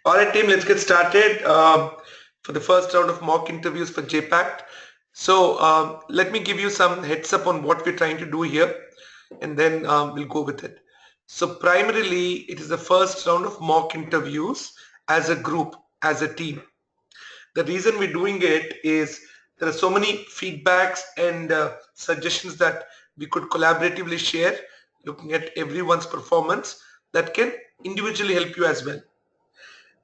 All right, team, let's get started for the first round of mock interviews for JPACT. So let me give you some heads up on what we're trying to do here, and then we'll go with it. So primarily, it is the first round of mock interviews as a group, as a team. The reason we're doing it is there are so many feedbacks and suggestions that we could collaboratively share, looking at everyone's performance that can individually help you as well.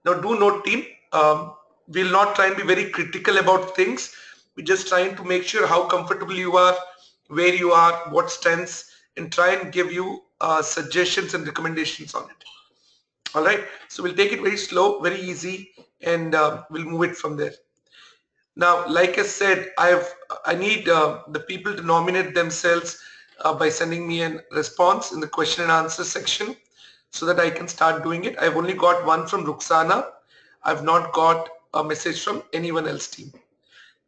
Now, do note, team, we'll not try and be very critical about things. We're just trying to make sure how comfortable you are, where you are, what strengths, and try and give you suggestions and recommendations on it. All right. So we'll take it very slow, very easy, and we'll move it from there. Now, like I said, I need the people to nominate themselves by sending me a response in the question and answer section so that I can start doing it. I've only got one from Ruxana. I've not got a message from anyone else team.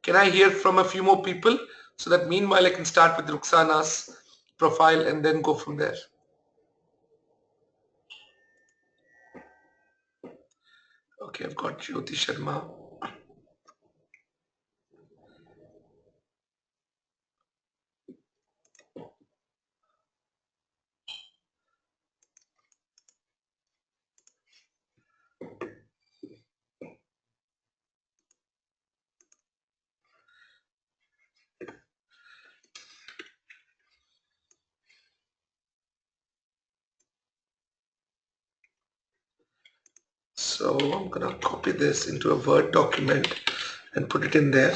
Can I hear from a few more people so that meanwhile I can start with Ruxana's profile and then go from there? Okay, I've got Jyoti Sharma. So I'm gonna copy this into a Word document and put it in there.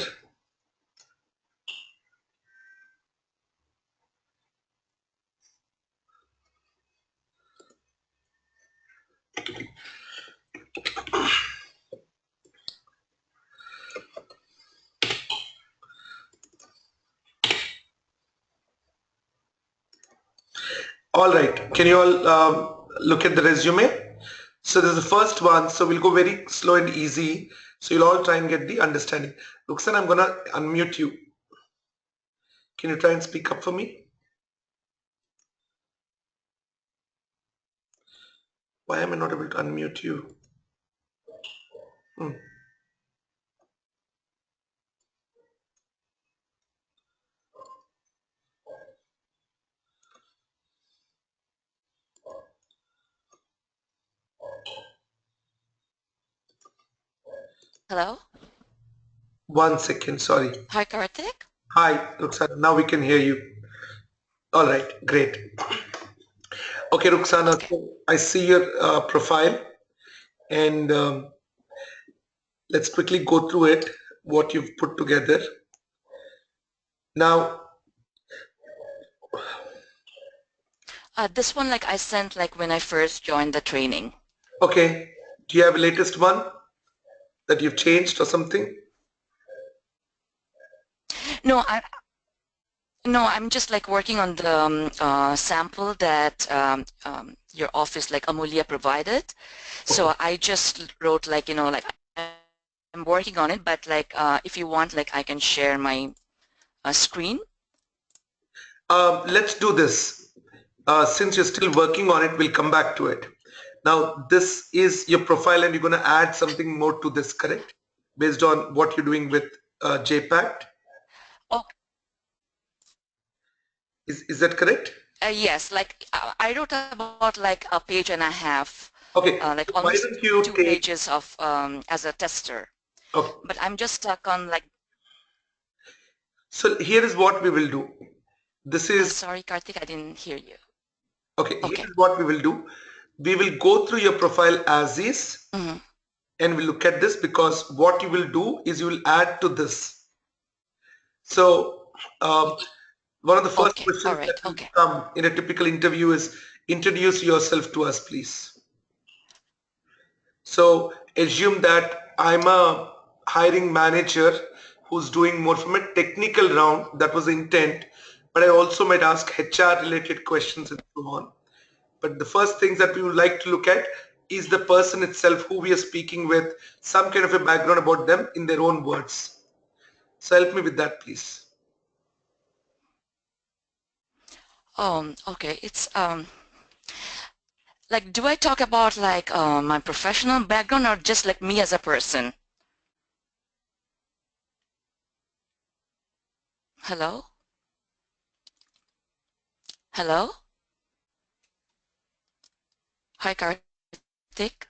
All right, can you all look at the resume? So this is the first one. So we'll go very slow and easy. So you'll all try and get the understanding. Luxan, I'm gonna unmute you. Can you try and speak up for me? Why am I not able to unmute you? Hmm. Hello? 1 second, sorry. Hi, Karthik? Hi, Ruxana, now we can hear you. All right, great. Okay, Ruxana, Okay. so I see your profile and let's quickly go through it, what you've put together. Now, This one, like I sent like when I first joined the training. okay, do you have a latest one that you've changed or something? No, I'm just like working on the sample that your office, like Amulya, provided. So I just wrote like, like I'm working on it, but like if you want, like I can share my screen. Let's do this. Since you're still working on it, we'll come back to it. Now, this is your profile and you're going to add something more to this, correct? Based on what you're doing with JPACT. Oh, Is that correct? yes, like I wrote about like a page and a half, Okay. like Why almost don't you two take, pages of as a tester. okay. But I'm just stuck on like, So here is what we will do. This is, sorry, Karthik, I didn't hear you. okay, here Okay. is what we will do. We will go through your profile as is Mm-hmm. and we'll look at this because what you will do is you will add to this. So one of the first Okay. All questions that right. will Okay. come in a typical interview is introduce yourself to us, please. So assume that I'm a hiring manager who's doing more from a technical round. That was the intent. But I also might ask HR related questions and so on. But the first things that we would like to look at is the person itself who we are speaking with, some kind of a background about them in their own words. So help me with that, please. Okay. It's Like, do I talk about like my professional background or just like me as a person? Hello? Hello? Hi, Karthik.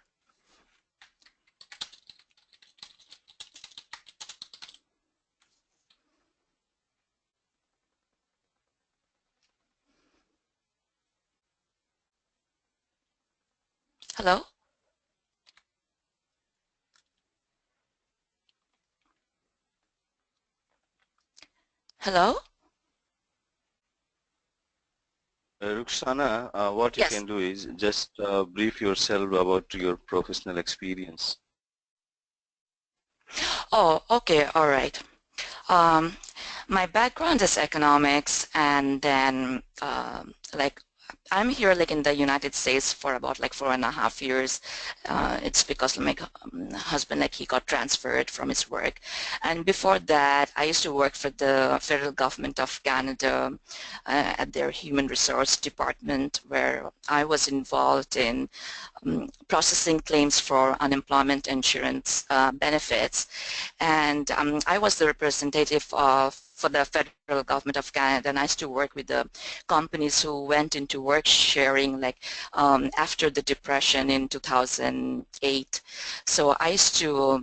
Hello? Hello? Ruxana, what you Yes. can do is just brief yourself about your professional experience. Oh, okay, all right. Um, my background is economics, and then like I'm here like in the United States for about like 4.5 years. It's because my husband like he got transferred from his work, and before that I used to work for the federal government of Canada at their human resource department, where I was involved in processing claims for unemployment insurance benefits, and I was the representative for the federal government of Canada, and I used to work with the companies who went into work sharing like after the depression in 2008. So I used to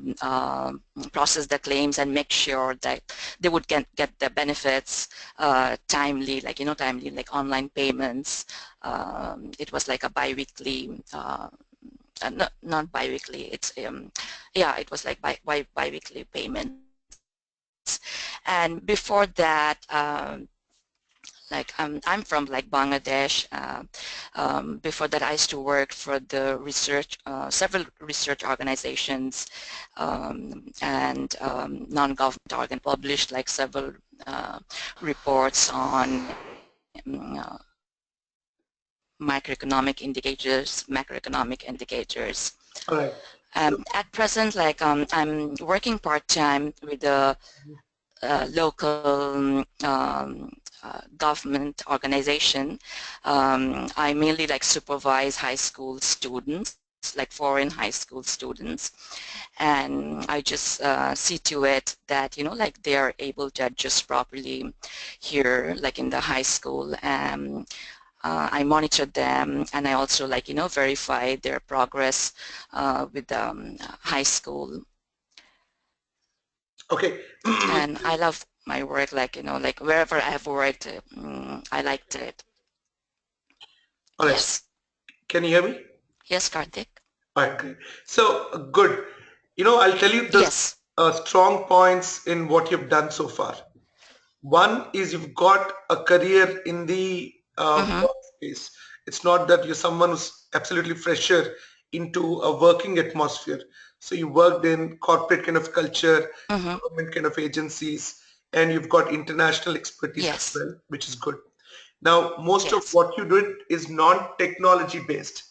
process the claims and make sure that they would get the benefits timely, like timely, like online payments. It was like a biweekly not biweekly. It's yeah, it was like biweekly payments. And before that, like I'm from like Bangladesh. Before that, I used to work for the research, several research organizations and non-government organ published like several reports on microeconomic indicators, macroeconomic indicators. All right. So, At present, like I'm working part-time with a local government organization. I mainly like supervise high school students, like foreign high school students, and I just see to it that like they are able to adjust properly here, like in the high school. I monitor them, and I also like verify their progress with high school. okay. And I love my work, like like wherever I have worked, I liked it. All right. Yes. Can you hear me? Yes, Karthik. All right, great. So good. I'll tell you the Yes. strong points in what you've done so far. One is you've got a career in the Mm-hmm. workspace. It's not that you're someone who's absolutely fresher into a working atmosphere. So you worked in corporate kind of culture, Mm-hmm. government kind of agencies, and you've got international expertise as Yes. well, which is good. Now, most of Yes. what you did is non-technology based,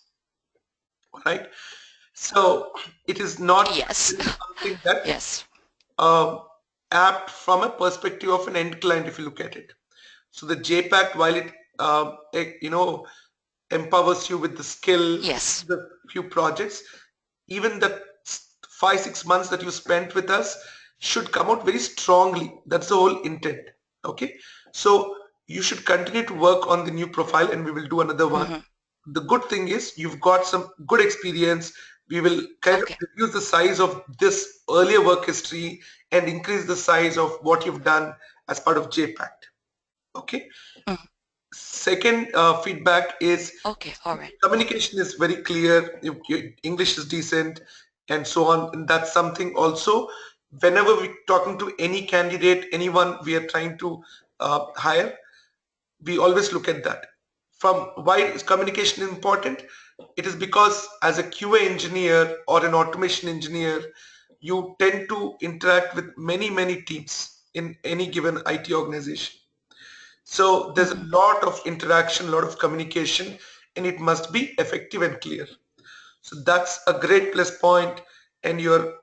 right? So it is not Yes. something that Yes. um, apt from a perspective of an end client if you look at it. So the JPACT, while it empowers you with the skill, Yes. the few projects, even the 5 6 months that you spent with us should come out very strongly. That's the whole intent. Okay, so you should continue to work on the new profile, and we will do another one. Mm-hmm. The good thing is you've got some good experience. We will kind of Okay. reduce the size of this earlier work history and increase the size of what you've done as part of JPACT. Okay. Mm. Second feedback is Okay. All right. Okay. communication is very clear. Your English is decent, and so on. And that's something also. Whenever we're talking to any candidate, anyone we are trying to hire, we always look at that. From why is communication important? It is because as a QA engineer or an automation engineer, you tend to interact with many teams in any given IT organization. So there's a Mm-hmm. lot of interaction, a lot of communication, and it must be effective and clear. So that's a great plus point, and your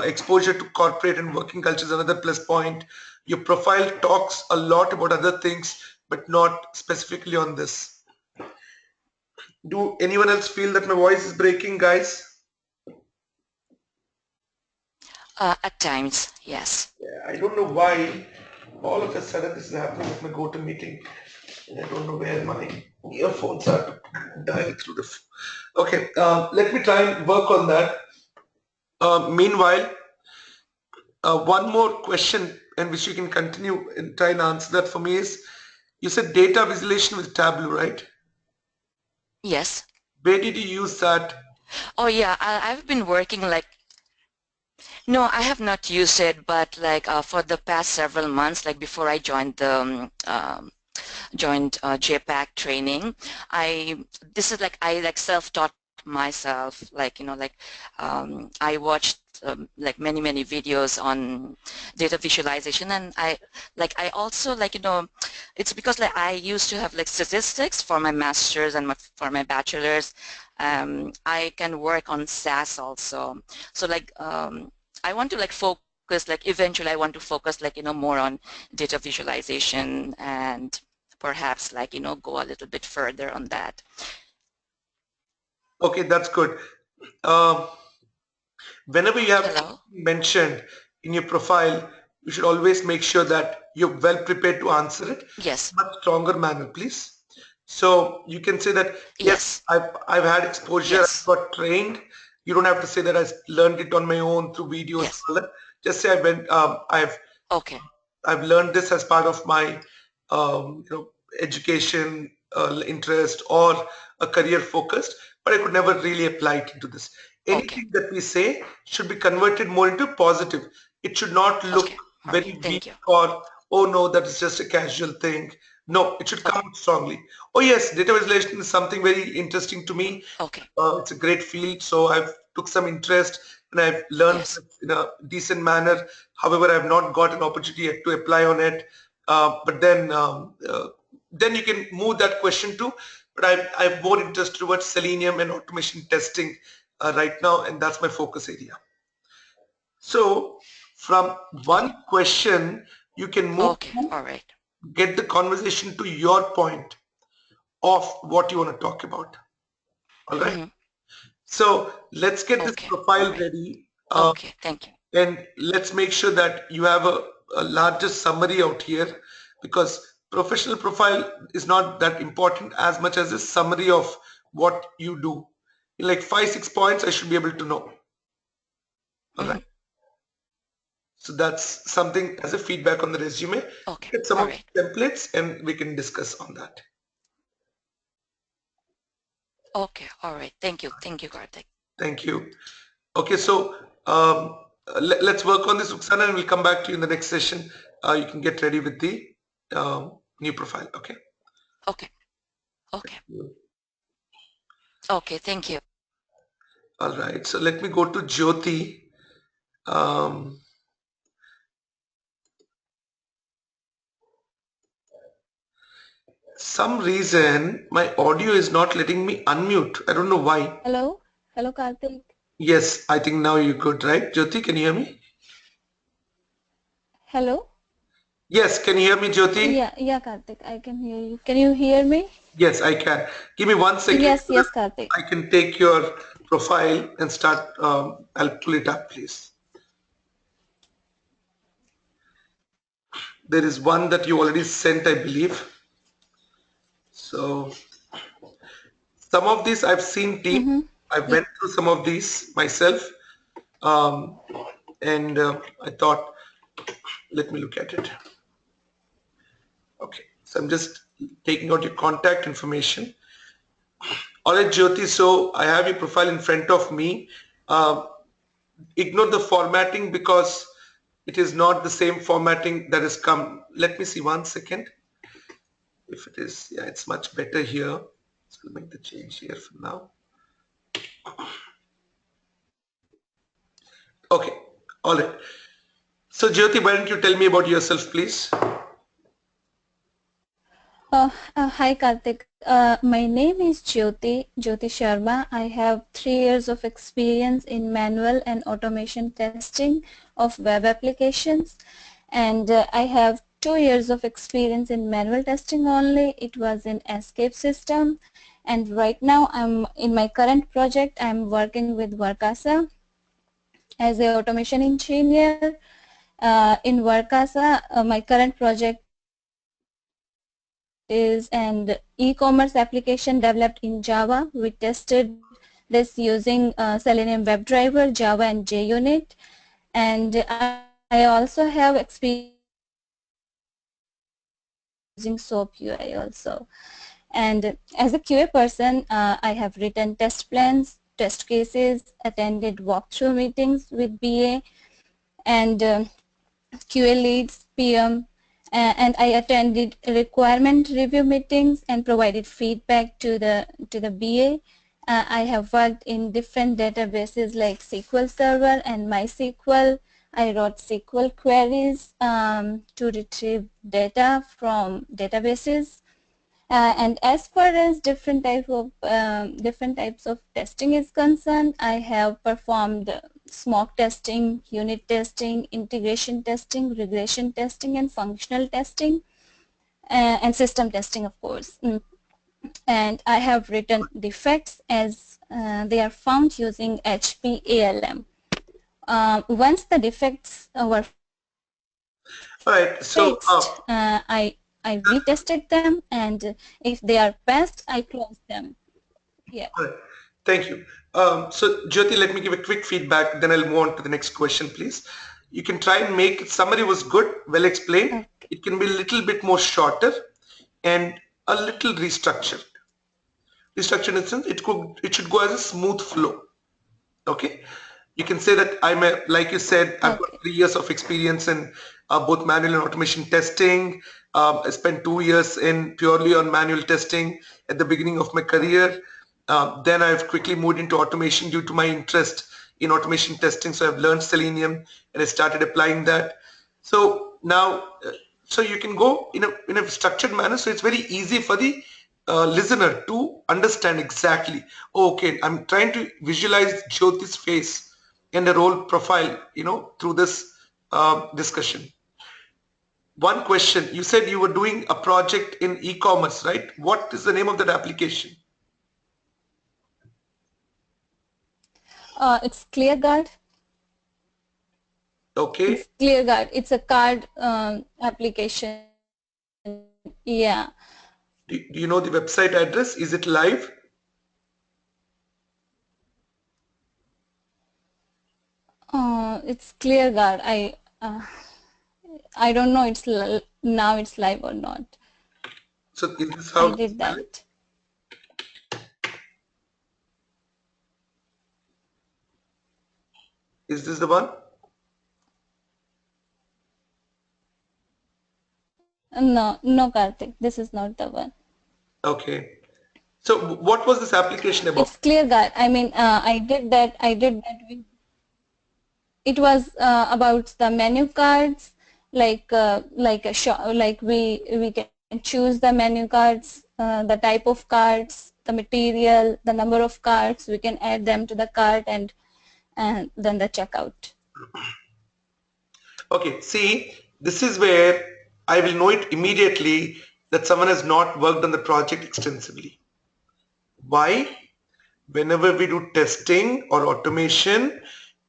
exposure to corporate and working culture is another plus point. Your profile talks a lot about other things, but not specifically on this. Do anyone else feel that my voice is breaking, guys? At times, yes. Yeah, I don't know why all of a sudden this is happening with my go-to meeting. And I don't know where my earphones are to dial through the. Okay, let me try and work on that. Meanwhile, one more question, and which you can continue and try and answer that for me is, you said data visualization with Tableau, right? Yes. Where did you use that? Oh yeah, I've been working like, no, I have not used it, but like for the past several months, like before I joined the joined JPACT training, this is like I like self-taught myself, like I watched like many videos on data visualization, and I also it's because like I used to have like statistics for my master's and for my bachelor's. I can work on SAS also, so I want to like focus, like eventually I want to focus like more on data visualization and perhaps like go a little bit further on that. Okay, that's good. Um, Whenever you have Hello? mentioned in your profile, you should always make sure that you're well prepared to answer it Yes. in a much stronger manner, please. So you can say that, yes, Yes. I've had exposure, I've Yes. got trained. You don't have to say that I learned it on my own through videos and Yes. all that. Just say Okay. I've learned this as part of my education interest or a career focused, but I could never really apply it into this. Okay. Anything that we say should be converted more into positive. It should not look Okay. All right. very weak Thank you. or, oh no, that is just a casual thing. No, it should come Okay. out strongly. Oh yes, data visualization is something very interesting to me. Okay. It's a great field, so I've took some interest and I've learned Yes. in a decent manner. However, I've not got an opportunity yet to apply on it. But then you can move that question to. But I'm more interested towards Selenium and automation testing right now, and that's my focus area. So from Okay. one question, you can move Okay. to All right. get the conversation to your point of what you want to talk about. All right. Mm-hmm. So let's get this Okay. All profile right. ready, Okay. Thank you. and let's make sure that you have a larger summary out here, because professional profile is not that important as much as a summary of what you do. In like 5-6 points, I should be able to know. All Mm-hmm. right. So that's something as a feedback on the resume. Okay. Get some All of right. the templates and we can discuss on that. Okay. All right. Thank you. Thank you, Karthik. Thank you. Okay, so let's work on this, Uksana, and we'll come back to you in the next session. You can get ready with the new profile. Okay. Okay. Okay. Okay. Thank you. All right. So let me go to Jyoti. Um, some reason my audio is not letting me unmute. I don't know why. Hello, hello Karthik. Yes, I think now you're good, right? Jyoti, can you hear me? Hello. Yes, can you hear me, Jyoti? Yeah, Karthik. I can hear you. Can you hear me? Yes, I can. Give me 1 second Yes, so that yes, Karthik. I can take your profile and start. I'll pull it up, please. There is one that you already sent, I believe. So some of these I've seen team. Mm-hmm. I Yeah. went through some of these myself, um, and I thought, let me look at it. Okay, so I'm just taking out your contact information. All right, Jyoti. So I have your profile in front of me. Uh, Ignore the formatting because it is not the same formatting that has come. Let me see 1 second. If it is, yeah, it's much better here. So I'll make the change here for now. Okay, all right. So Jyoti, why don't you tell me about yourself, please? Hi Karthik. My name is Jyoti Sharma. I have 3 years of experience in manual and automation testing of web applications, and I have 2 years of experience in manual testing only. It was in Escape system, And right now I'm in my current project, I'm working with Workasa as a automation engineer. In Workasa, my current project is an e-commerce application developed in Java. We tested this using Selenium WebDriver, Java, and JUnit. And I also have experience using SOAP UI also. And as a QA person, I have written test plans, test cases, attended walkthrough meetings with BA, and QA leads, PM, and I attended requirement review meetings and provided feedback to the BA. I have worked in different databases like SQL Server and MySQL. I wrote SQL queries to retrieve data from databases. And as far as different types of testing is concerned, I have performed smoke testing, unit testing, integration testing, regression testing, and functional testing, and system testing, of course. And I have written defects as they are found using HPALM. Once the defects were fixed, All right. So, I retested them, and if they are passed, I closed them. Yeah. all right. Thank you. So, Jyoti, let me give a quick feedback, then I'll move on to the next question, please. You can try and make it, summary was good, well explained. Okay. It can be a little bit more shorter and a little restructured. Restructured in the sense it should go as a smooth flow. Okay, you can say that like you said, I've got Okay. 3 years of experience in both manual and automation testing. I spent 2 years in purely on manual testing at the beginning of my career. Then I've quickly moved into automation due to my interest in automation testing. So I've learned Selenium and I started applying that. So now, so you can go in a structured manner. So it's very easy for the listener to understand exactly. Oh, okay, I'm trying to visualize Jyoti's face and the role profile, through this discussion. One question, you said you were doing a project in e-commerce, right? What is the name of that application? It's ClearGuard. Okay. It's ClearGuard. It's a card application. Yeah. Do you know the website address? Is it live? It's ClearGuard. I don't know. Now it's live or not. So is this how I to did spell it? that. Is this the one? No, Karthik. This is not the one. Okay. So what was this application about? It's ClearGuard. I mean, I did that. With. It was about the menu cards, like a shop, like we can choose the menu cards, the type of cards, the material, the number of cards. We can add them to the cart and then the checkout. Okay, see, this is where I will know it immediately that someone has not worked on the project extensively. Why? Whenever we do testing or automation,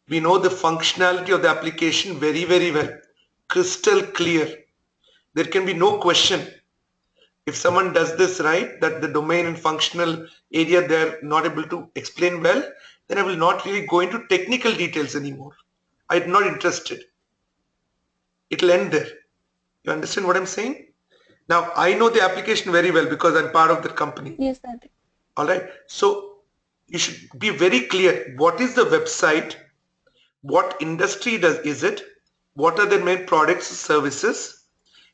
we know the functionality of the application very, very well, crystal clear. There can be no question. If someone does this right, that the domain and functional area they're not able to explain well, then I will not really go into technical details anymore. I'm not interested. It'll end there. You understand what I'm saying? Now, I know the application very well because I'm part of the company. Yes, Karthik. All right. So you should be very clear. What is the website? What industry is it? What are the main products or services?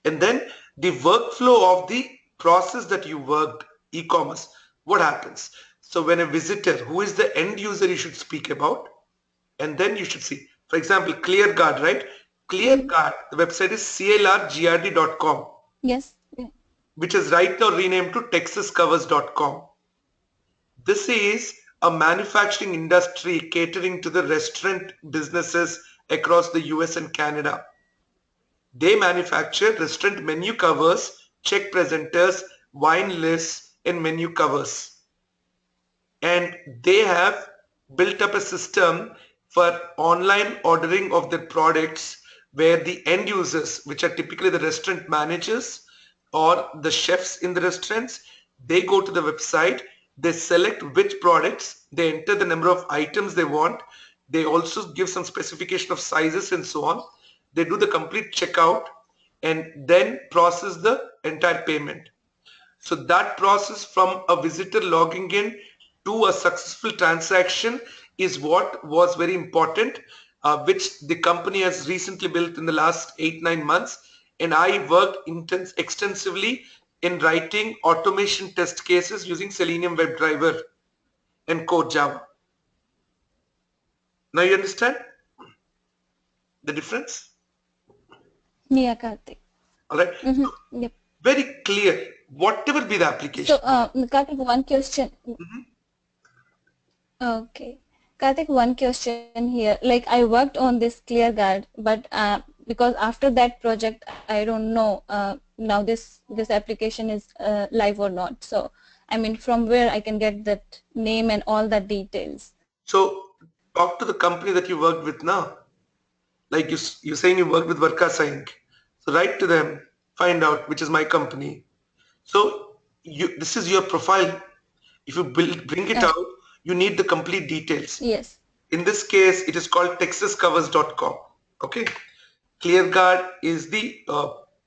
And then the workflow of the process that you worked, e-commerce. What happens? So when a visitor, who is the end user you should speak about? And then you should see, for example, ClearGuard, right? ClearGuard, the website is clrgrd.com, Yes. Yeah. which is right now renamed to texascovers.com. This is a manufacturing industry catering to the restaurant businesses across the US and Canada. They manufacture restaurant menu covers, check presenters, wine lists, and menu covers. and they have built up a system for online ordering of their products where the end users, which are typically the restaurant managers or the chefs in the restaurants, they go to the website, they select which products, they enter the number of items they want, they also give some specification of sizes and so on. They do the complete checkout and then process the entire payment. So that process from a visitor logging in to a successful transaction is what was very important, which the company has recently built in the last 8-9 months. And I worked extensively in writing automation test cases using Selenium WebDriver and Core Java. Now you understand the difference? Yeah, Karthik. All right. Yep. Very clear. Whatever be the So, application. Karthik, one question. Okay. Karthik, one question here. Like I worked on this ClearGuard, but because after that project, I don't know now this application is live or not. So, I mean, from where I can get that name and all the details. So talk to the company that you worked with now. Like you're saying you worked with Varkasa Inc. So write to them, find out which is my company. So this is your profile. If you bring it out, you need the complete details. Yes. In this case, it is called texascovers.com. Okay. ClearGuard is the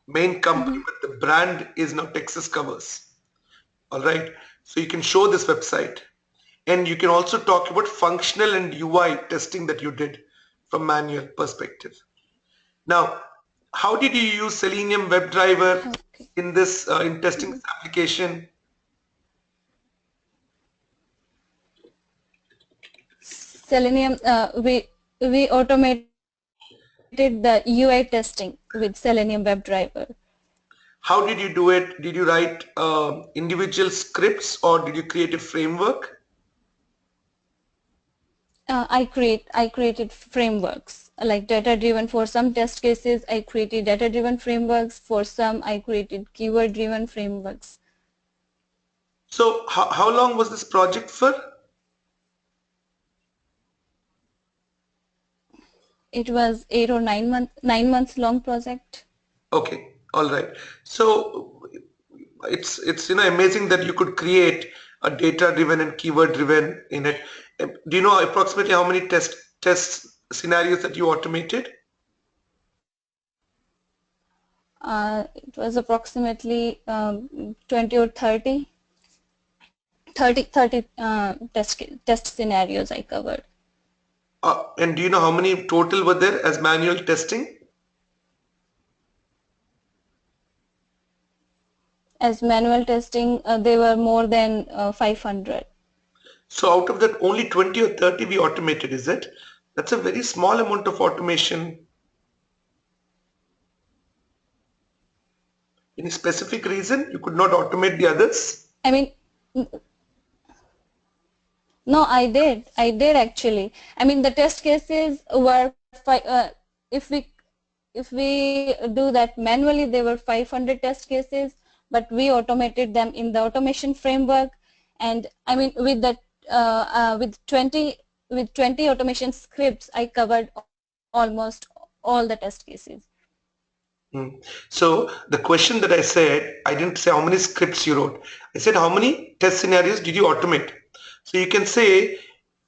main company, but the brand is now Texas Covers. All right. So you can show this website. And you can also talk about functional and UI testing that you did from manual perspective. Now, how did you use Selenium WebDriver in this in testing this application? Selenium, we automated the UI testing with Selenium WebDriver. How did you do it? Did you write individual scripts or did you create a framework? I created frameworks like data driven. For some test cases I created data driven frameworks, for some I created keyword driven frameworks. So how long was this project for? It was 9 months long project. Okay, all right. So it's amazing that you could create a data driven and keyword driven in it. Do you know approximately how many test scenarios that you automated? It was approximately 20 or 30 test scenarios I covered. And do you know how many total were there as manual testing? As manual testing, they were more than 500. So out of that, only 20 or 30 we automated, is it? That's a very small amount of automation. Any specific reason you could not automate the others? I mean, no, I did actually. I mean, the test cases were if we do that manually, there were 500 test cases, but we automated them in the automation framework. And I mean, with that with 20 automation scripts, I covered almost all the test cases. So the question that I said, I didn't say how many scripts you wrote. I said how many test scenarios did you automate? So you can say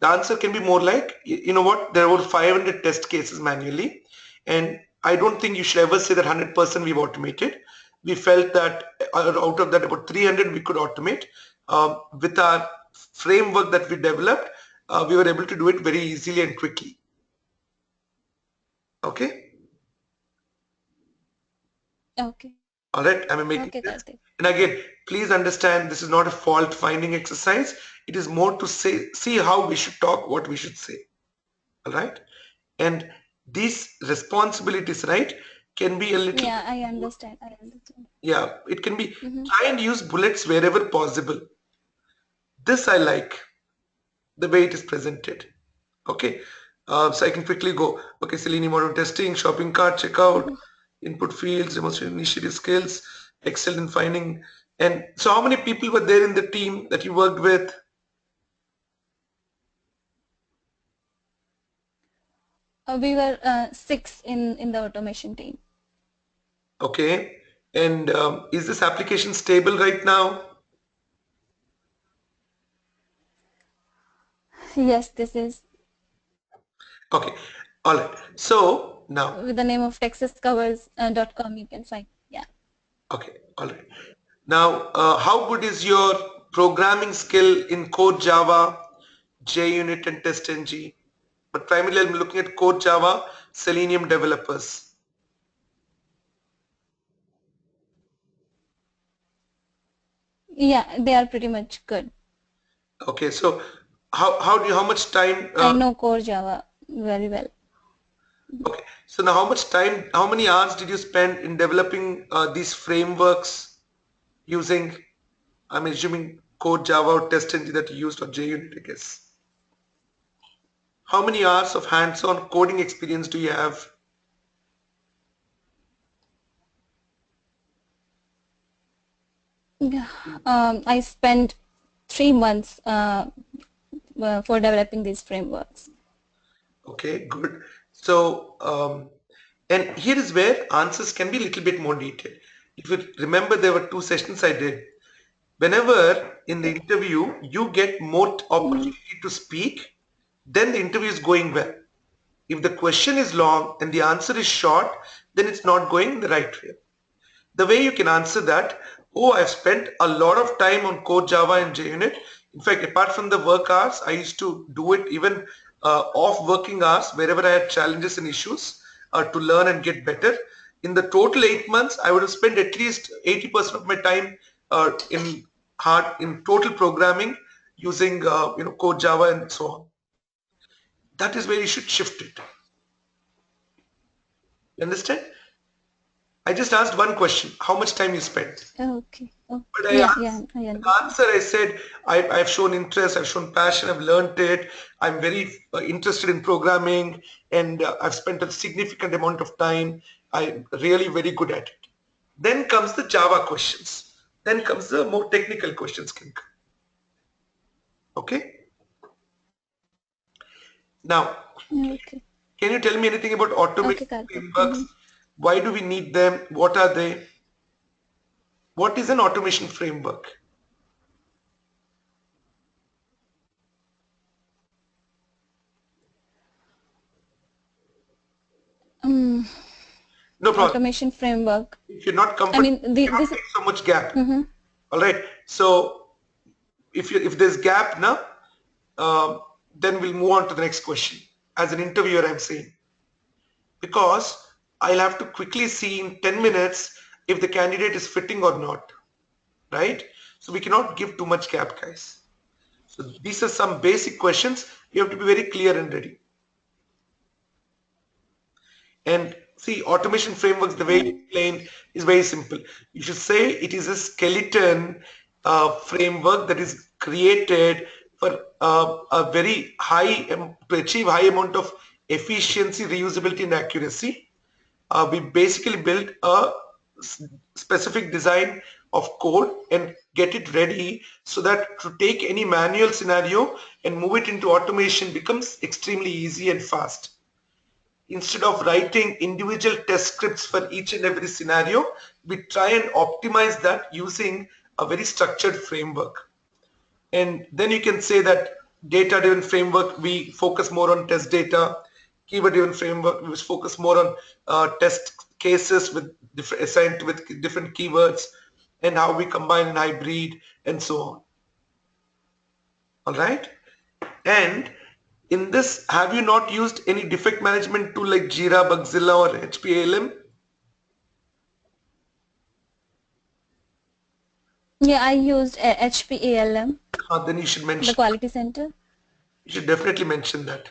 the answer can be more like, you know what, there were 500 test cases manually. And I don't think you should ever say that 100% we've automated. We felt that out of that about 300 we could automate. With our framework that we developed, we were able to do it very easily and quickly. Okay. Okay. All right, am I making sense? And again, please understand this is not a fault finding exercise. It is more to see how we should talk, what we should say. All right. And these responsibilities, right, can be a little. Yeah, I understand. Yeah, it can be try and use bullets wherever possible. This I like the way it is presented. Okay. So I can quickly go. Okay, Selenium auto testing, shopping cart, checkout, input fields, demonstrate initiative skills, excelled in finding. And so how many people were there in the team that you worked with? We were 6 in the automation team. Okay. And is this application stable right now? Yes, this is Okay. All right. So now, with the name of texascovers.com. You can find. Yeah. okay. All right. Now, how good is your programming skill in Core Java, JUnit and TestNG? But primarily I'm looking at Core Java, Selenium developers. Yeah, they are pretty much good. Okay. So how much time, I know core Java very well. okay. So now how many hours did you spend in developing these frameworks using, I'm assuming Core Java or TestNG that you used or JUnit, I guess. How many hours of hands-on coding experience do you have? Yeah. I spent 3 months for developing these frameworks. Okay, good. So, and here is where answers can be a little bit more detailed. If you remember, there were 2 sessions I did. Whenever in the interview you get more opportunity to speak, then the interview is going well. If the question is long and the answer is short, then it's not going the right way. The way you can answer that, oh, I've spent a lot of time on Core Java and JUnit. In fact, apart from the work hours, I used to do it even off working hours wherever I had challenges and issues to learn and get better. In the total 8 months, I would have spent at least 80% of my time in total programming using Core Java and so on. That is where you should shift it. You understand? I just asked one question: how much time you spent? Okay. Oh, But I yeah, asked, yeah, I the understand. answer I said, I've shown interest, I've shown passion, I've learned it, I'm very interested in programming, and I've spent a significant amount of time. I'm really very good at it. Then comes the Java questions. Then comes the more technical questions can come. Okay? Now, Okay. can you tell me anything about Okay, automation Karthik. frameworks? Why do we need them? What are they? What is an automation framework? Um, No problem. Automation framework. If you're not I comfortable, mean, you cannot this. take so much gap. Mhm. All right. So if there's gap now, then we'll move on to the next question. As an interviewer, I'm saying, because I'll have to quickly see in 10 minutes if the candidate is fitting or not, right? So we cannot give too much gap, guys. So these are some basic questions. You have to be very clear and ready. And see, automation frameworks, the way you explain is very simple. You should say it is a skeleton framework that is created for a very high, to achieve high amount of efficiency, reusability, and accuracy. We basically build a specific design of code and get it ready so that to take any manual scenario and move it into automation becomes extremely easy and fast. Instead of writing individual test scripts for each and every scenario, we try and optimize that using a very structured framework. And then you can say that data-driven framework, we focus more on test data. Keyword-driven framework, we focus more on test cases with assigned with different keywords and how we combine and hybrid and so on. All right. And in this, have you not used any defect management tool like Jira, Bugzilla, or HPALM? Yeah, I used HPALM, Then you should the mention. quality center. You should definitely mention that,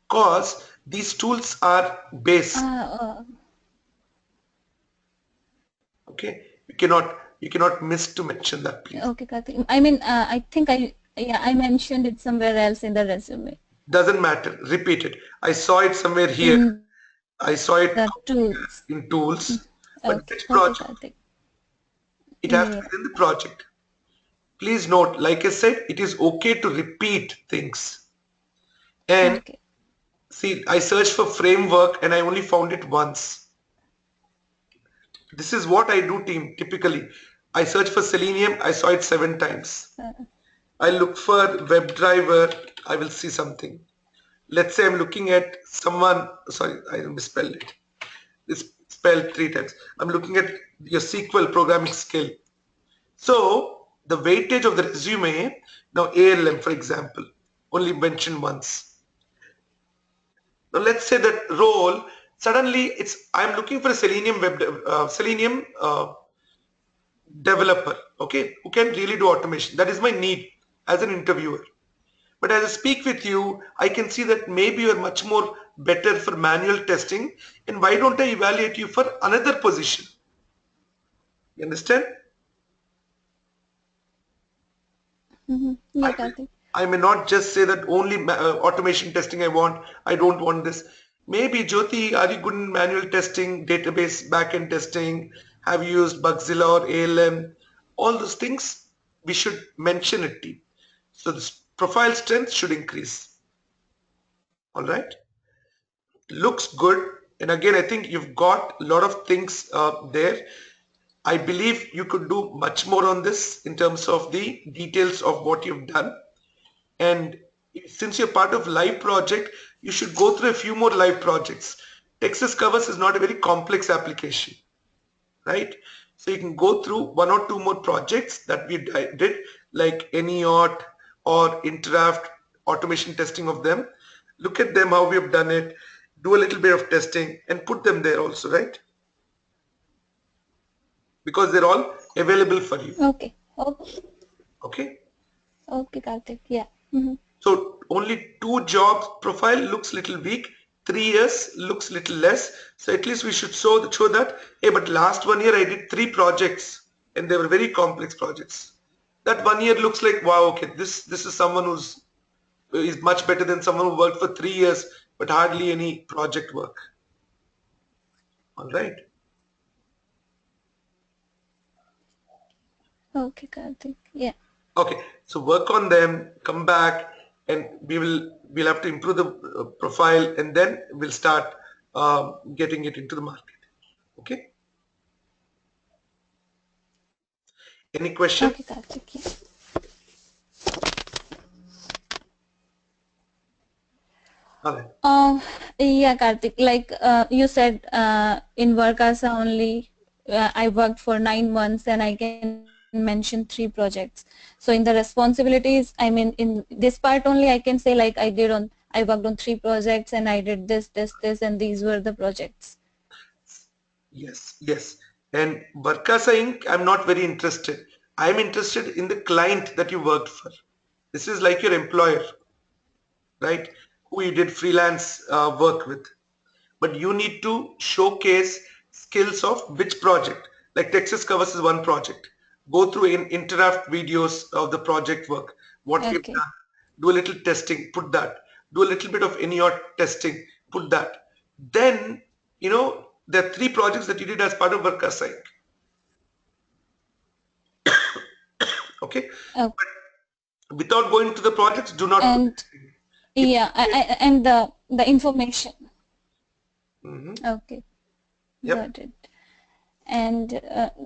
because these tools are base. Uh, Okay, you cannot miss to mention that, please. okay, Karthik. I mean, I think I mentioned it somewhere else in the resume. Doesn't matter. Repeat it. I saw it somewhere here. In I saw it the tools. in tools. But Okay, which okay, project? Karthik. It has to be Yeah. within the project. Please note, like I said, it is okay to repeat things. And Okay. See, I searched for framework and I only found it once. This is what I do, team, typically. I search for Selenium, I saw it 7 times. I look for WebDriver, I will see something. Let's say I'm looking at someone, sorry, I misspelled it. It's spelled 3 times. I'm looking at your SQL programming skill. So the weightage of the resume, now ALM for example, only mentioned once. Now let's say that role, suddenly I'm looking for a Selenium developer, okay, who can really do automation. That is my need as an interviewer. But as I speak with you, I can see that maybe you are much more better for manual testing, and why don't I evaluate you for another position? You understand? Yeah, Karthik. I may not just say that only automation testing I want. I don't want this. Maybe Jyoti, are you good in manual testing, database backend testing? Have you used Bugzilla or ALM? All those things we should mention it. Team. So this profile strength should increase. All right. Looks good. And again, I think you've got a lot of things there. I believe you could do much more on this in terms of the details of what you've done. And since you're part of live project, you should go through a few more live projects. Texas Covers is not a very complex application, right? So you can go through 1 or 2 more projects that we did, like AnyAuth or Interact, automation testing of them. Look at them, how we have done it, do a little bit of testing and put them there also, right? Because they're all available for you. Okay. Okay. Okay. Okay, Karthik. Yeah. So only 2 jobs profile looks little weak. 3 years looks little less. So at least we should show that, hey, but last 1 year I did 3 projects and they were very complex projects. That 1 year looks like, wow, okay, this is someone is much better than someone who worked for 3 years but hardly any project work. All right. Okay, Karthik. Yeah. Okay, so work on them, come back, and we'll have to improve the profile, and then we'll start getting it into the market. Okay. Any question? Okay, Karthik. Yeah. All right. Yeah, Karthik. Like you said, in Workasa only, I worked for 9 months, and I can mention 3 projects. So in the responsibilities, I mean, in this part only, I can say like I worked on 3 projects, and I did this, and these were the projects. Yes, yes. And Varkasa Inc., I'm not very interested. I'm interested in the client that you worked for. This is like your employer, right? Who you did freelance work with. But you need to showcase skills of which project. Like Texas Covers is one project. Go through in Interact videos of the project work, what we've Okay. done. Do a little testing, put that. Do a little bit of AnyAuth testing, put that. Then, there are 3 projects that you did as part of Workasa Inc. Okay? Okay. But without going to the projects, do not put And it. yeah, and the information. Okay. Yep. Got it. And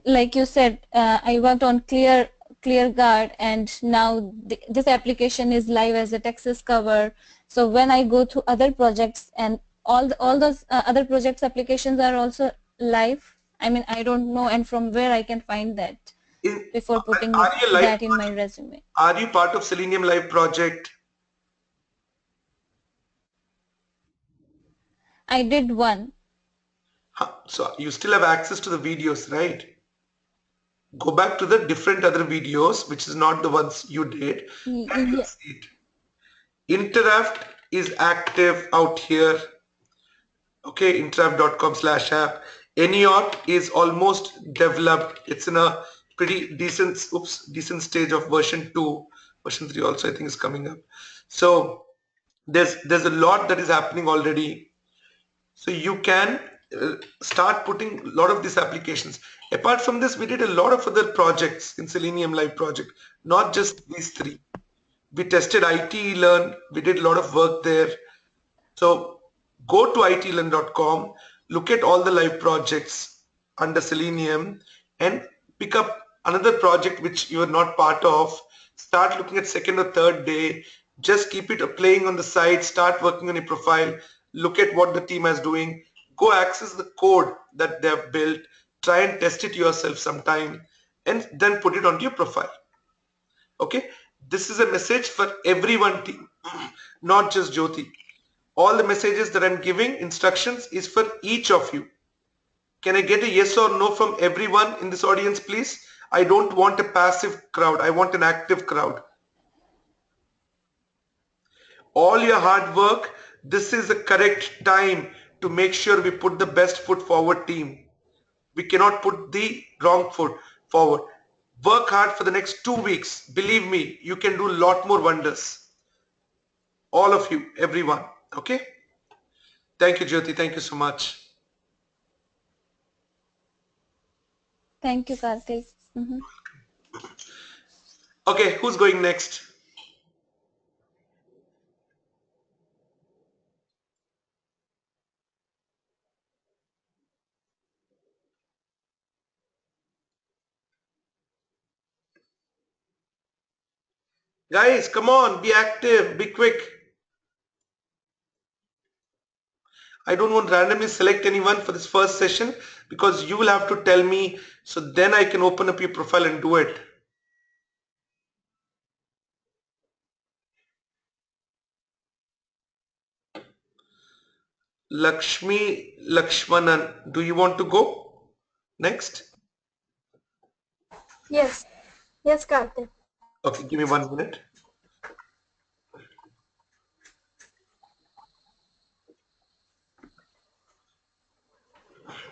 like you said, I worked on ClearGuard, and now this application is live as a Texas cover. So when I go to other projects, and all those other projects applications are also live. I mean, I don't know, and from where I can find that before putting Are you live? that in my resume. Are you part of Selenium Live project? I did one. So you still have access to the videos, right? Go back to the different other videos, which is not the ones you did, and you'll Yeah. see it. Interact is active out here. Okay, interact.com/app. AnyAuth is almost developed. It's in a pretty decent stage of version 2. Version 3 also I think is coming up. So there's a lot that is happening already. So you can start putting a lot of these applications. Apart from this, we did a lot of other projects in Selenium Live project, not just these 3. We tested IT Learn. We did a lot of work there. So Go to itlearn.com, look at all the live projects under Selenium and pick up another project which you are not part of. Start looking at second or third day. Just keep it playing on the side. Start working on your profile. Look at what the team is doing. Go access the code that they have built. Try and test it yourself sometime and then put it onto your profile. Okay, this is a message for everyone team, not just Jyoti. All the messages that I'm giving instructions is for each of you. Can I get a yes or no from everyone in this audience, please? I don't want a passive crowd. I want an active crowd. All your hard work, this is the correct time to make sure we put the best foot forward, team. We cannot put the wrong foot forward. Work hard for the next 2 weeks. Believe me, you can do a lot more wonders. All of you, everyone. Okay? Thank you, Jyoti. Thank you so much. Thank you, Karthik. Okay, who's going next? Guys, come on, be active, be quick. I don't want to randomly select anyone for this first session because you will have to tell me so then I can open up your profile and do it. Lakshmi Lakshmanan, do you want to go next? Yes. Yes, Karthik. Okay, give me 1 minute.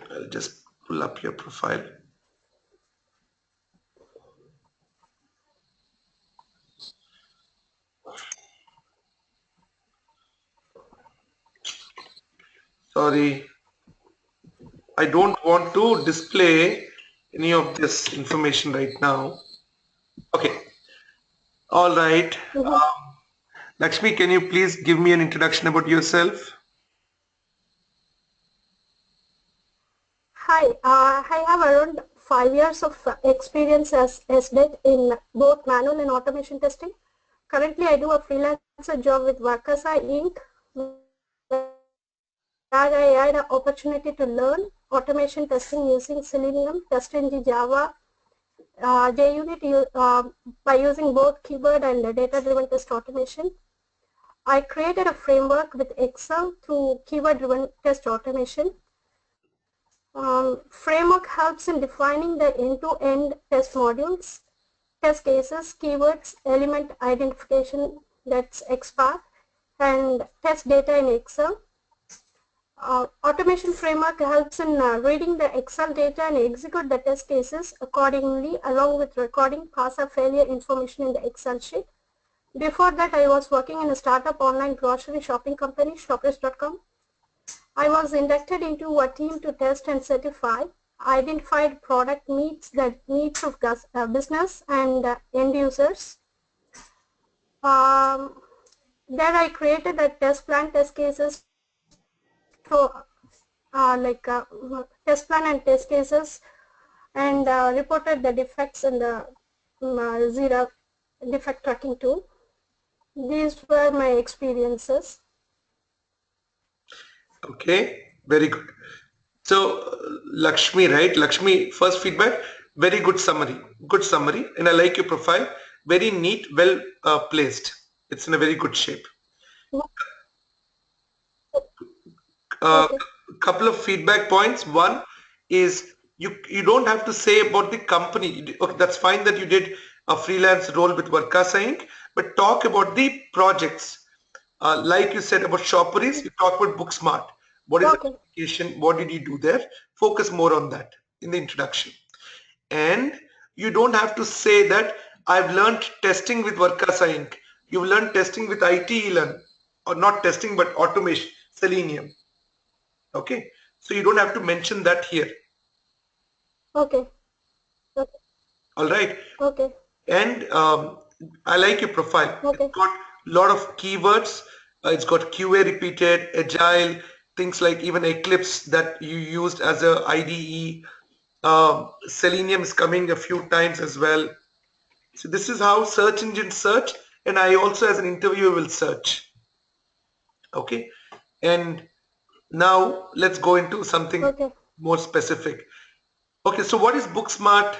I'll just pull up your profile. Sorry, I don't want to display any of this information right now. Okay, all right. Lakshmi, can you please give me an introduction about yourself? Hi, I have around 5 years of experience as SDET in both manual and automation testing. Currently, I do a freelancer job with Vakasa Inc., where I had an opportunity to learn automation testing using Selenium, TestNG, Java, JUnit by using both keyword and data-driven test automation. I created a framework with Excel through keyword-driven test automation. Framework helps in defining the end-to-end test modules, test cases, keywords, element identification, that's XPath, and test data in Excel. Automation framework helps in reading the Excel data and execute the test cases accordingly, along with recording pass or failure information in the Excel sheet. Before that, I was working in a startup online grocery shopping company, shoppers.com. I was inducted into a team to test and certify identified product meets the needs of business and end users. There I created a test plan, test cases, for test plan and test cases, and reported the defects in the Zira defect tracking tool. These were my experiences. Okay, very good. So Lakshmi, right? Lakshmi, first feedback, very good summary, and I like your profile, very neat, well placed. It's in a very good shape. Okay. Couple of feedback points. One is you don't have to say about the company. Okay, that's fine that you did a freelance role with Workasa Inc., but talk about the projects. Like you said about Shopperies, you talk about Booksmart. What is the application? What did you do there? Focus more on that in the introduction. And you don't have to say that I've learned testing with Workasa Inc. You've learned testing with IT Learn, or not testing but automation, Selenium. Okay, so you don't have to mention that here. Okay. Okay. All right. Okay. And I like your profile. Okay. It's got a lot of keywords. It's got QA repeated, agile, things like even Eclipse that you used as a IDE. Selenium is coming a few times as well. So this is how search engines search, and I also as an interviewer will search. Okay, and now let's go into something Okay. more specific. Okay, so what is BookSmart?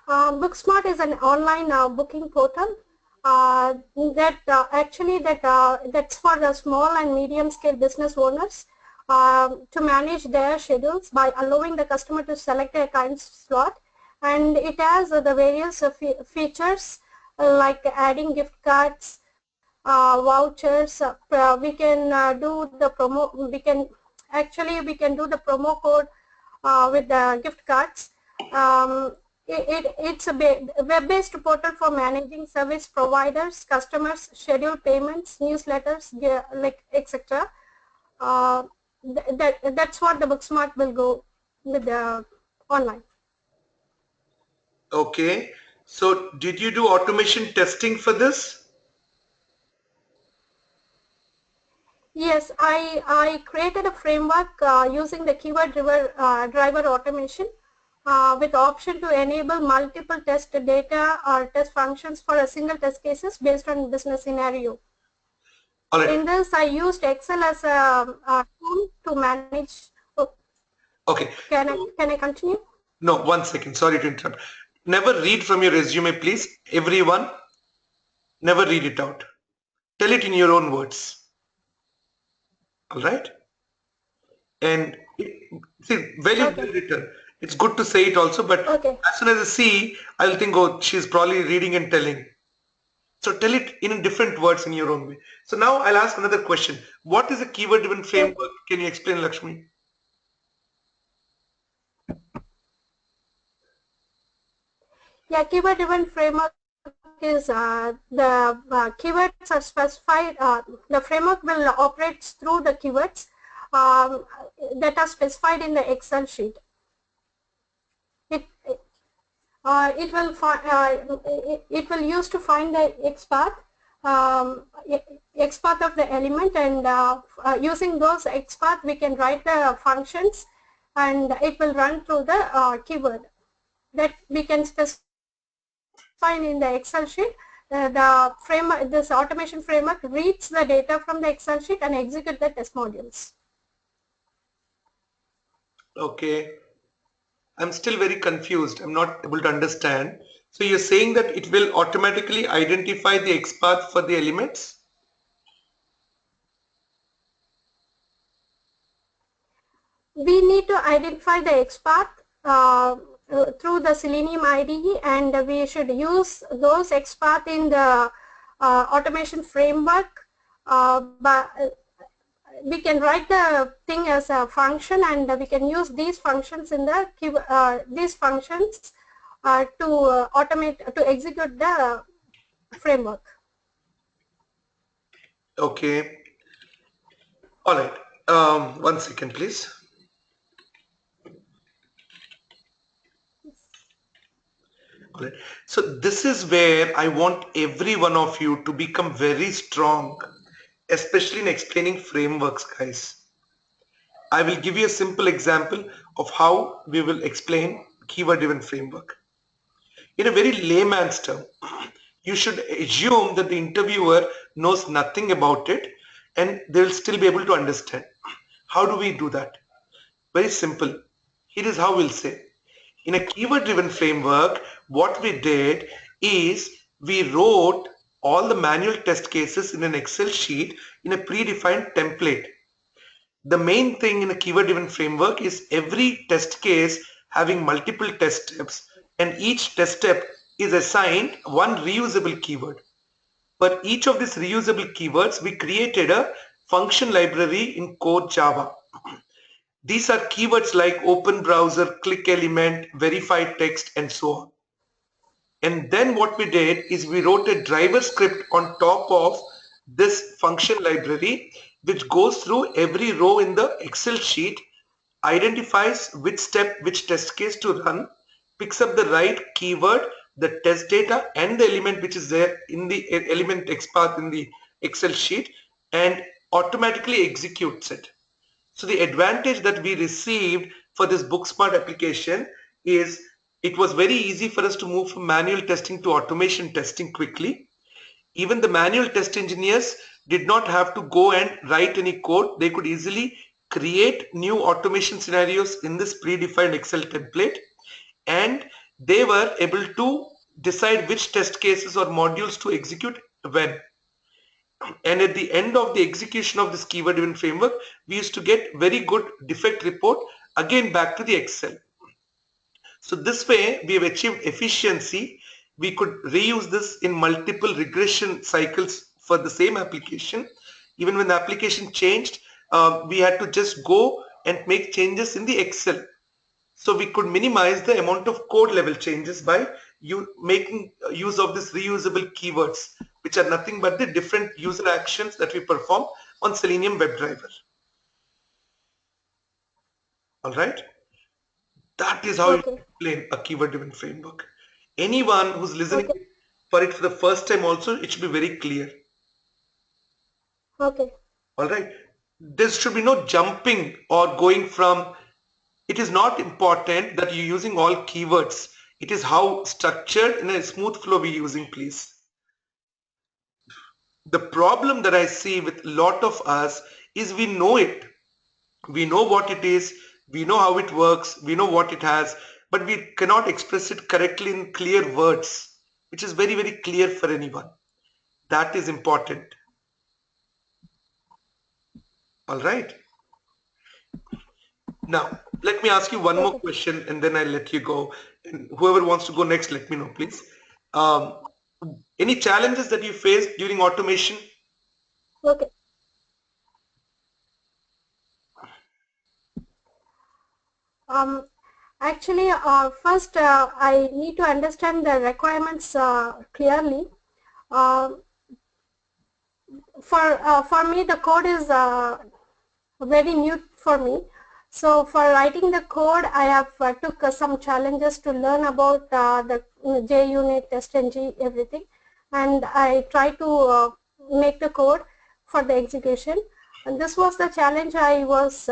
BookSmart is an online booking portal that's for the small and medium scale business owners to manage their schedules by allowing the customer to select a time slot, and it has the various features like adding gift cards, vouchers. We can do the promo. We can do the promo code with the gift cards. It's a web-based portal for managing service providers, customers, schedule payments, newsletters, like etc. That's what the BookSmart will go with the online. Okay, so did you do automation testing for this? Yes, I created a framework using the keyword driver automation with option to enable multiple test data or test functions for a single test cases based on business scenario. All right. In this, I used Excel as a tool to manage. Oh, Okay. can I continue? No, 1 second. Sorry to interrupt. Never read from your resume, please. Everyone, never read it out. Tell it in your own words. All right? And see, well Okay. written. It's good to say it also, but Okay. as soon as I see, I'll think, oh, she's probably reading and telling. So tell it in different words in your own way. So now I'll ask another question. What is a keyword-driven framework? Can you explain, Lakshmi? Yeah, keyword-driven framework is the keywords are specified. The framework will operate through the keywords um, that are specified in the Excel sheet. It will use to find the X path of the element, and using those X path we can write the functions, and it will run through the keyword that we can specify in the Excel sheet. This automation framework reads the data from the Excel sheet and execute the test modules. Okay. I'm still very confused. I'm not able to understand. So you're saying that it will automatically identify the XPath for the elements? We need to identify the XPath through the Selenium IDE, and we should use those XPath in the automation framework. But we can write the thing as a function, and we can use these functions in the these functions to automate to execute the framework. Okay. All right. 1 second, please. All right. So this is where I want every one of you to become very strong, especially in explaining frameworks, guys. I will give you a simple example of how we will explain keyword-driven framework. In a very layman's term, you should assume that the interviewer knows nothing about it and they will still be able to understand. How do we do that? Very simple. Here is how we'll say. In a keyword-driven framework, what we did is we wrote all the manual test cases in an Excel sheet in a predefined template. The main thing in a keyword-driven framework is every test case having multiple test steps, and each test step is assigned one reusable keyword. For each of these reusable keywords, we created a function library in core Java. These are keywords like open browser, click element, verified text, and so on. And then what we did is we wrote a driver script on top of this function library, which goes through every row in the Excel sheet, identifies which step, which test case to run, picks up the right keyword, the test data and the element which is there in the element XPath in the Excel sheet and automatically executes it. So the advantage that we received for this BookSmart application is it was very easy for us to move from manual testing to automation testing quickly. Even the manual test engineers did not have to go and write any code. They could easily create new automation scenarios in this predefined Excel template, and they were able to decide which test cases or modules to execute when. And at the end of the execution of this keyword driven framework, we used to get very good defect report again back to the Excel. So this way we have achieved efficiency. We could reuse this in multiple regression cycles for the same application. Even when the application changed, we had to just go and make changes in the Excel. So we could minimize the amount of code level changes by making use of this reusable keywords, which are nothing but the different user actions that we perform on Selenium WebDriver. All right. That is how you Okay. explain a keyword-driven framework. Anyone who's listening Okay. for it for the first time also, it should be very clear. Okay. All right. There should be no jumping or going from. It is not important that you're using all keywords. It is how structured in a smooth flow we're using, please. The problem that I see with a lot of us is we know it. We know what it is, we know how it works, we know what it has, but we cannot express it correctly in clear words, which is very, very clear for anyone. That is important. All right. Now, let me ask you one more Okay. question and then I'll let you go. And whoever wants to go next, let me know, please. Um, any challenges that you faced during automation? Okay. Actually, first I need to understand the requirements clearly. Um for me, the code is very new for me. So for writing the code, I have took some challenges to learn about the JUnit, TestNG, everything, and I try to make the code for the execution. And this was the challenge I was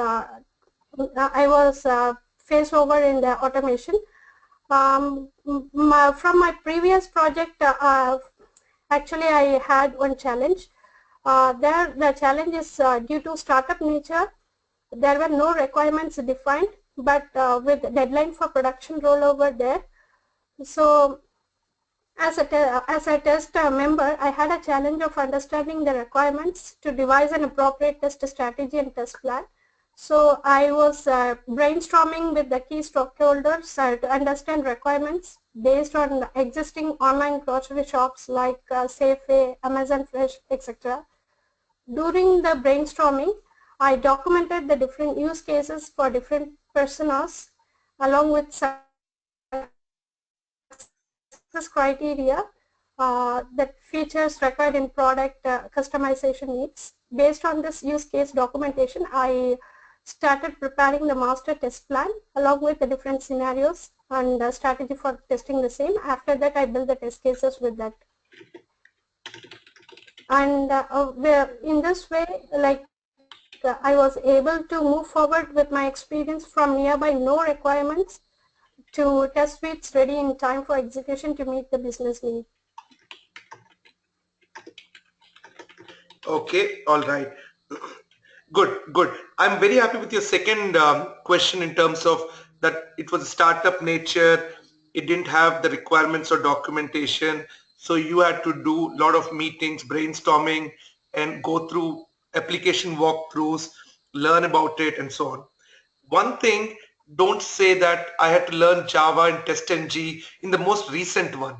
faced over in the automation. From my previous project, actually I had one challenge. There the challenge is due to startup nature. There were no requirements defined, but with deadline for production rollover there. So as a test member, I had a challenge of understanding the requirements to devise an appropriate test strategy and test plan. So I was brainstorming with the key stakeholders to understand requirements based on existing online grocery shops like Safeway, Amazon Fresh, etc. During the brainstorming, I documented the different use cases for different personas along with success criteria that features required in product customization needs. Based on this use case documentation, I started preparing the master test plan along with the different scenarios and strategy for testing the same. After that, I built the test cases with that. And in this way, like I was able to move forward with my experience from nearby no requirements to test suites ready in time for execution to meet the business need. Okay, all right. Good, good. I'm very happy with your second question in terms of that it was a startup nature. It didn't have the requirements or documentation. So you had to do a lot of meetings, brainstorming, and go through application walkthroughs, learn about it, and so on. One thing, don't say that I had to learn Java and TestNG in the most recent one.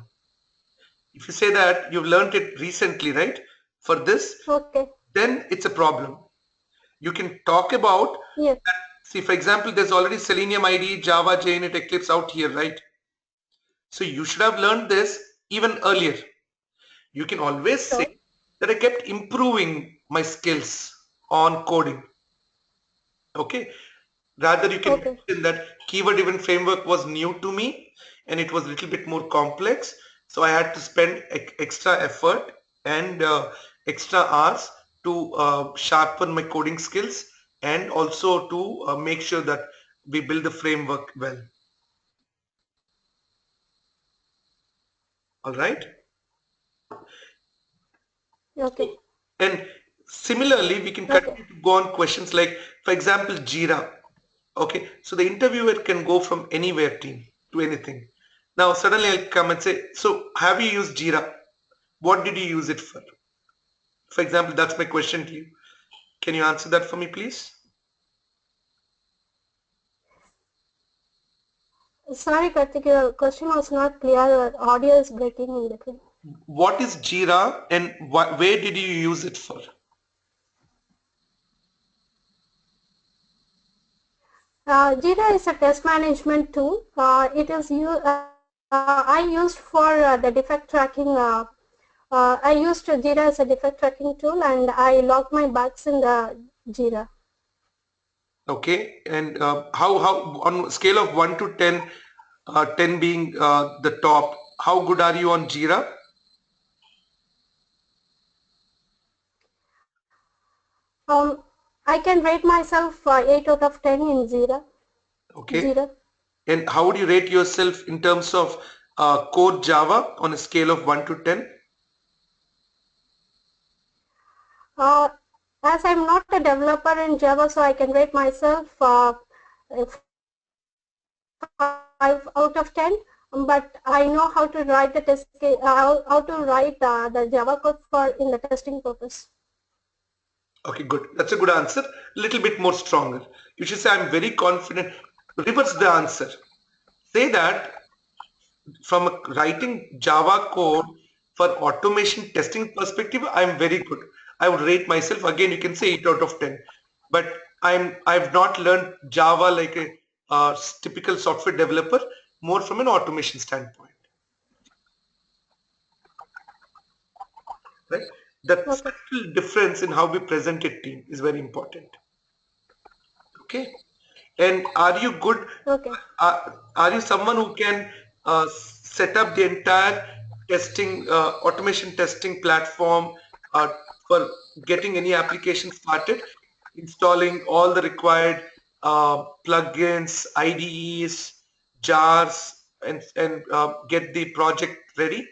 If you say that you've learned it recently, right? For this, Okay. then it's a problem. You can talk about, Yes. see, for example, there's already Selenium IDE, Java, JUnit, Eclipse out here, right? So you should have learned this even earlier. You can always say Sure. that I kept improving my skills on coding. Okay. Rather, you can Okay. mention that keyword driven framework was new to me and it was a little bit more complex. So I had to spend extra effort and extra hours to sharpen my coding skills and also to make sure that we build the framework well. All right. Okay. And similarly, we can continue to go on questions like, for example, Jira. Okay, so the interviewer can go from anywhere, team, to anything. Now, suddenly I'll come and say, so have you used Jira? What did you use it for? For example, that's my question to you. Can you answer that for me, please? Sorry, Karthik, your question was not clear. Your audio is breaking in between. What is Jira and where did you use it for? Jira is a test management tool. I used for the defect tracking. I used Jira as a defect tracking tool, and I logged my bugs in the Jira. Okay, and how on a scale of 1 to 10, 10 being the top, how good are you on Jira? I can rate myself 8 out of 10 in Jira. Okay, and how would you rate yourself in terms of core Java on a scale of 1 to 10? As I'm not a developer in Java, so I can rate myself 5 out of 10. But I know how to write the test, how to write the Java code for in the testing purpose. Okay, good. That's a good answer. A little bit more stronger. You should say, I'm very confident. Reverse the answer. Say that from a writing Java code for automation testing perspective, I'm very good. I would rate myself, again, you can say 8 out of 10. But I've not learned Java like a typical software developer, more from an automation standpoint. Right? That subtle difference in how we present a team is very important. Okay. And are you good? Okay. Are you someone who can set up the entire testing, automation testing platform for getting any application started, installing all the required plugins, IDEs, jars, and get the project ready?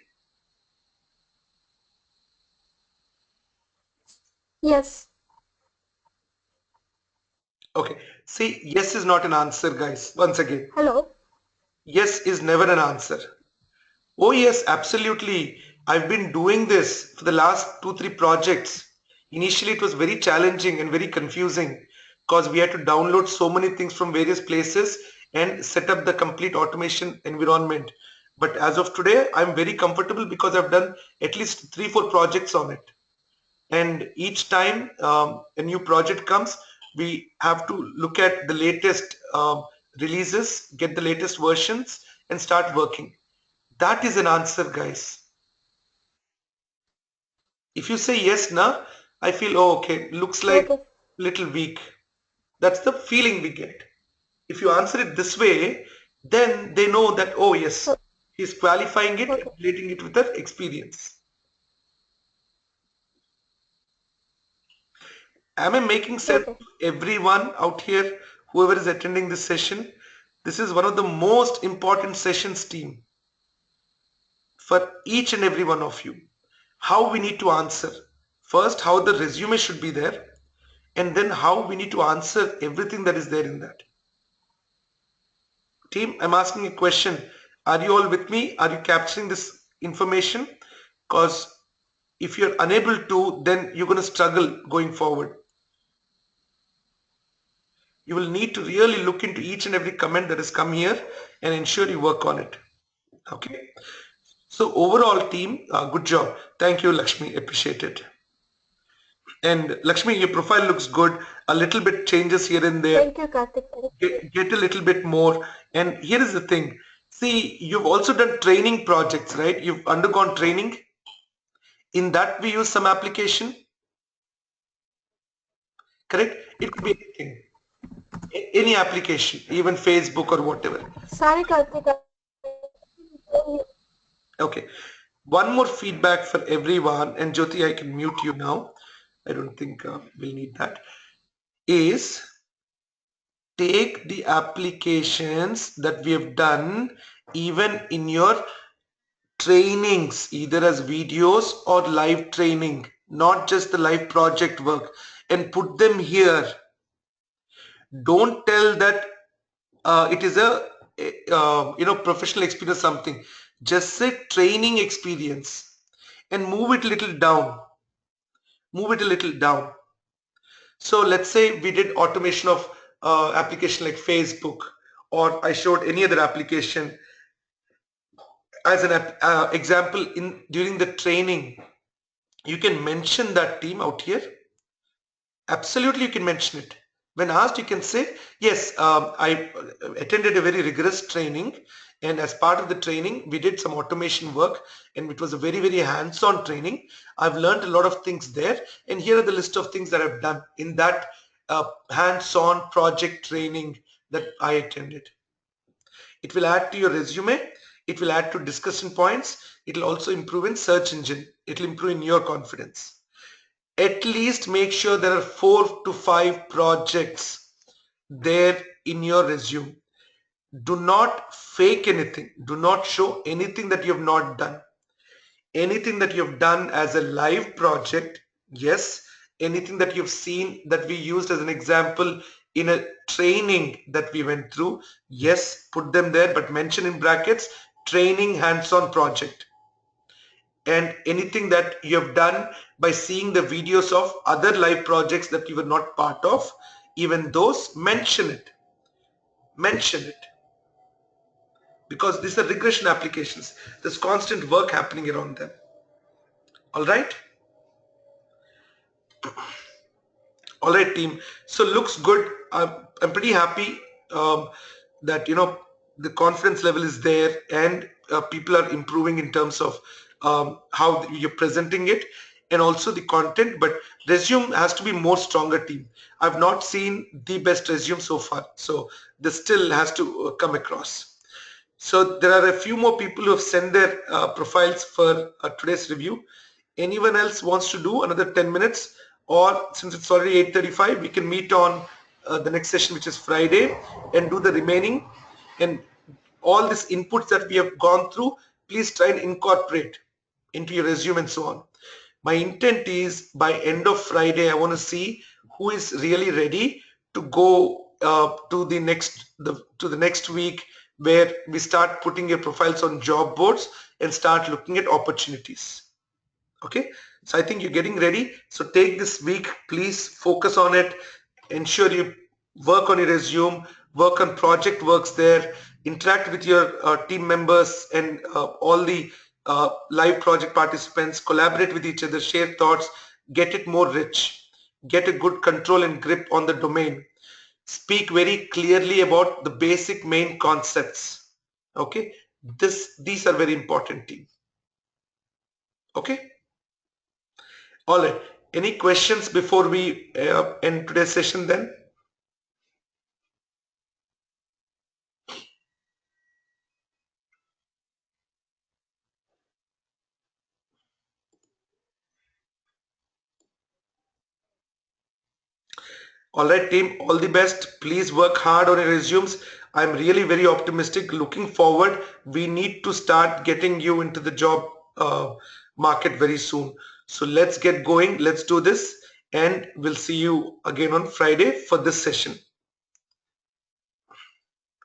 Yes. Okay. See, yes is not an answer, guys. Once again. Hello. Yes is never an answer. Oh yes, absolutely. I've been doing this for the last 2-3 projects. Initially it was very challenging and very confusing because we had to download so many things from various places and set up the complete automation environment. But as of today, I'm very comfortable because I've done at least 3-4 projects on it. And each time a new project comes, we have to look at the latest releases, get the latest versions and start working. That is an answer, guys. If you say yes, na, I feel, oh, okay, looks like little weak. That's the feeling we get. If you answer it this way, then they know that, oh, yes, he's qualifying it and relating it with the experience. Am I making sense to everyone out here, whoever is attending this session? This is one of the most important sessions, team, for each and every one of you. How we need to answer. First, how the resume should be there, and then how we need to answer everything that is there in that. Team, I'm asking a question. Are you all with me? Are you capturing this information? Because if you're unable to, then you're going to struggle going forward. You will need to really look into each and every comment that has come here and ensure you work on it. Okay. So overall team, good job. Thank you, Lakshmi. Appreciate it. And Lakshmi, your profile looks good. A little bit changes here and there. Thank you, Karthik. Get a little bit more. And here is the thing. See, you've also done training projects, right? You've undergone training. In that we use some application. Correct? It could be anything. Any application, even Facebook or whatever. Sorry, Karthik. Okay. One more feedback for everyone, and Jyoti, I can mute you now. I don't think we'll need that. Is take the applications that we have done even in your trainings, either as videos or live training, not just the live project work, and put them here. Don't tell that it is a professional experience something. Just say training experience and move it a little down. Move it a little down. So let's say we did automation of application like Facebook, or I showed any other application as an example in during the training. You can mention that team out here. Absolutely, you can mention it. When asked, you can say, yes, I attended a very rigorous training, and as part of the training, we did some automation work, and it was a very, very hands-on training. I've learned a lot of things there, and here are the list of things that I've done in that hands-on project training that I attended. It will add to your resume. It will add to discussion points. It will also improve in search engine. It will improve in your confidence. At least make sure there are 4 to 5 projects there in your resume. Do not fake anything. Do not show anything that you have not done. Anything that you have done as a live project, yes. Anything that you've seen that we used as an example in a training that we went through, yes, put them there, but mention in brackets training hands-on project. And anything that you have done by seeing the videos of other live projects that you were not part of, even those, mention it. Mention it. Because these are regression applications. There's constant work happening around them. All right? All right, team. So looks good. I'm pretty happy that the confidence level is there, and people are improving in terms of how you're presenting it, and also the content. But resume has to be more stronger, team. I've not seen the best resume so far, so this still has to come across. So there are a few more people who have sent their profiles for today's review. Anyone else wants to do another 10 minutes, or since it's already 8:35, we can meet on the next session, which is Friday, and do the remaining. And all these inputs that we have gone through, please try and incorporate into your resume and so on. My intent is by end of Friday, I want to see who is really ready to go to the next week, where we start putting your profiles on job boards and start looking at opportunities. Okay, so I think you're getting ready. So take this week, please focus on it. Ensure you work on your resume, work on project works there, interact with your team members and all the live project participants, collaborate with each other, share thoughts, get it more rich, get a good control and grip on the domain. Speak very clearly about the basic main concepts. Okay, these are very important, team. Okay. All right. Any questions before we end today's session then? All right, team, all the best. Please work hard on your resumes. I'm really very optimistic. Looking forward, we need to start getting you into the job market very soon. So let's get going. Let's do this. And we'll see you again on Friday for this session.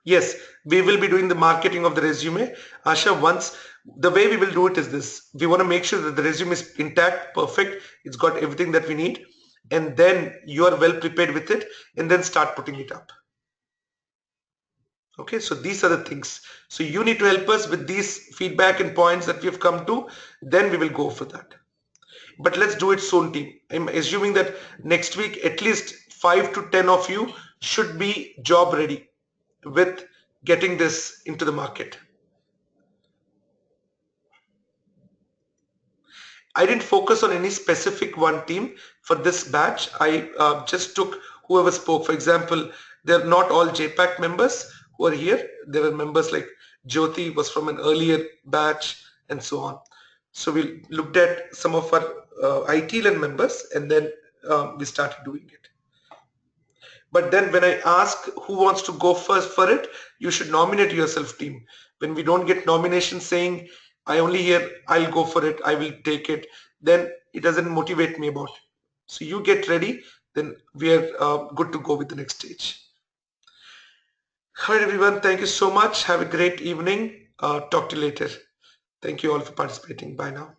Yes, we will be doing the marketing of the resume. Asha, once the way we will do it is this. We want to make sure that the resume is intact, perfect. It's got everything that we need. And then you are well prepared with it, and then start putting it up. Okay, so these are the things. So you need to help us with these feedback and points that we have come to. Then we will go for that. But let's do it soon, team. I'm assuming that next week at least 5 to 10 of you should be job ready with getting this into the market. I didn't focus on any specific one team for this batch. I just took whoever spoke. For example, they're not all JPACT members who are here. There are members like Jyoti was from an earlier batch, and so on. So we looked at some of our IT members, and then we started doing it. But then when I ask who wants to go first for it, you should nominate yourself, team. When we don't get nomination saying, I only hear, I'll go for it, I will take it, then it doesn't motivate me about it. So you get ready, then we are good to go with the next stage. All right, everyone. Thank you so much. Have a great evening. Talk to you later. Thank you all for participating. Bye now.